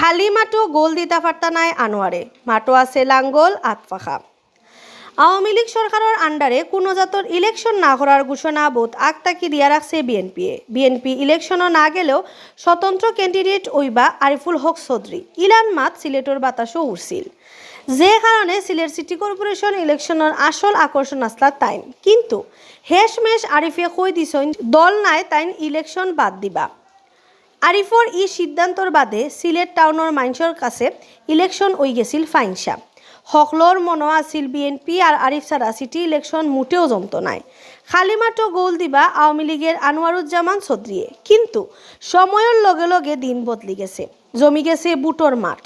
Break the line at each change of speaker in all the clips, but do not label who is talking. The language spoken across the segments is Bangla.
খালি মাঠও গোল দিতে পারতা নাই আনোয়ারে, মাঠও আছে লাঙ্গল আতফাখা। আওয়ামী লীগ সরকারের আন্ডারে কোনো জাতর ইলেকশন না করার ঘোষণা বোধ আগ তাকি দিয়া রাখছে বিএনপি ইলেকশনও না গেলেও স্বতন্ত্র ক্যান্ডিডেট ওইবা আরিফুল হক চৌধুরী ইলান মাত সিলেটর বাতাসও উড়ছিল, যে কারণে সিলেট সিটি কর্পোরেশন ইলেকশনের আসল আকর্ষণ আসলা তাইন। কিন্তু হেশমেশ আরিফে কই দিছেন দল নাই তাইন ইলেকশন বাদ দিবা। আরিফর ই সিদ্ধান্তর বাদে সিলেট টাউনের মানুষের কাছে ইলেকশন ওই গেছিল ফাইনসা। হকলর মনো আছিল বিএনপি আর আরিফ ছাড়া সিটি ইলেকশন মোটেও জমতো নাই। খালি মাঠও গোল দিবা আওয়ামী লীগের আনোয়ারুজ্জামান চৌধুরীয়ে। কিন্তু সময়ের লগে লগে দিন বদলি গেছে, জমি গেছে বুটোর মাঠ।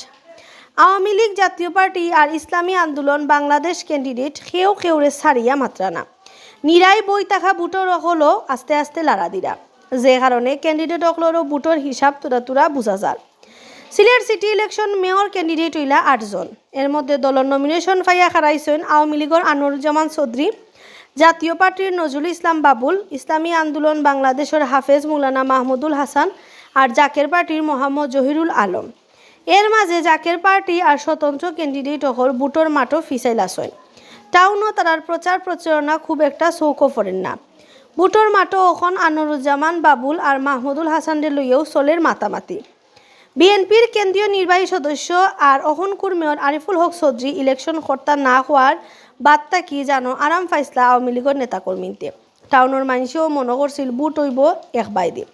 আওয়ামী লীগ জাতীয় পার্টি আর ইসলামী আন্দোলন বাংলাদেশ ক্যান্ডিডেট কেউরে ছাড়িয়া মাত্রানা নিরাই বই থাকা বুটোর হলো আস্তে আস্তে লাড়া দিরা, যে কারণে ক্যান্ডিডেট অকলরও বুটোর হিসাব তুরা বুঝা যায়। Sylhet city election mayor candidate হইলা 8 জন। এর মধ্যে দলের নমিনেশন পাইয়া খারাইছেন আওয়ামী লীগের আনোয়ারুজ্জামান চৌধুরী, জাতীয় পার্টির নজরুল ইসলাম বাবুল, ইসলামী আন্দোলন বাংলাদেশের হাফেজ মৌলানা মাহমুদুল হাসান আর জাকের পার্টির মোহাম্মদ জহিরুল আলম। এর মাঝে জাকের পার্টি আর স্বতন্ত্র ক্যান্ডিডেট হল বুটোর মাঠও ফিসাইলাছেন। টাউনও তারার প্রচার প্রচারণা খুব একটা চৌকো ফরেন না। বুটোর মাঠও এখন আনোয়ারুজ্জামান বাবুল আর মাহমুদুল হাসানদের লইয়াও চলের মাতামাতি। বিএনপির কেন্দ্রীয় নির্বাহী সদস্য আর অহনকুর মেয়র আরিফুল হক চৌধুরী ইলেকশন কর্তা না হওয়ার বার্তা কি জানো আরাম ফাইসলা আওয়ামী লীগের নেতাকর্মীতে। টাউনের মানুষেও মনে করছিল বুট হইব এক বাইদে,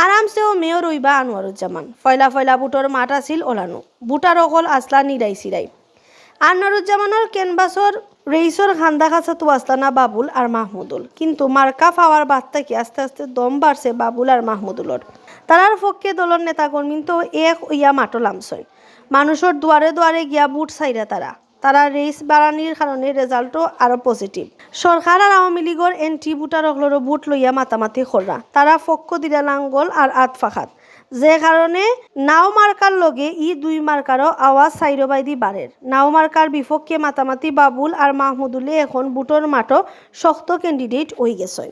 আরামসেও মেয়র হইবা আনোয়ারুজ্জামান। ফয়লা বুটোর মাঠ আছিল ওলানো, বুটার অকল আসলা নিরাই সিরাই। আনোয়ারুজ্জামানের ক্যানভাসর রেইসর খান্দা খাঁচা তো আসলানা বাবুল আর মাহমুদুল। কিন্তু মার্কা পাওয়ার বার্তা কি আস্তে আস্তে দম বাড়ছে বাবুল আর মাহমুদুলর। তারার পক্ষে দলের নেতাকর্মী তো এক ইয়া মাটো লামছয়, মানুষের দুয়ারে দুয়ারে গিয়া বুট চাইরা তারা রেস বাড়ানির কারণে রেজাল্টও আরো পজিটিভ। সরকার আর আওয়ামী লীগের এন্টি বুটার অকলরও বুট লইয়া মাতামাতি খররা, তারা পক্ষ দিলা লাঙ্গল আর আতফাখাত, যে কারণে নাও মার্কার লগে দুই মার্কারও আওয়াজ সাইরবাইদি বাড়ের। নাও মার্কার বিপক্ষে মাতামাতি বাবুল আর মাহমুদুলে এখন বুটোর মাঠও শক্ত ক্যান্ডিডেট হয়ে গেছে।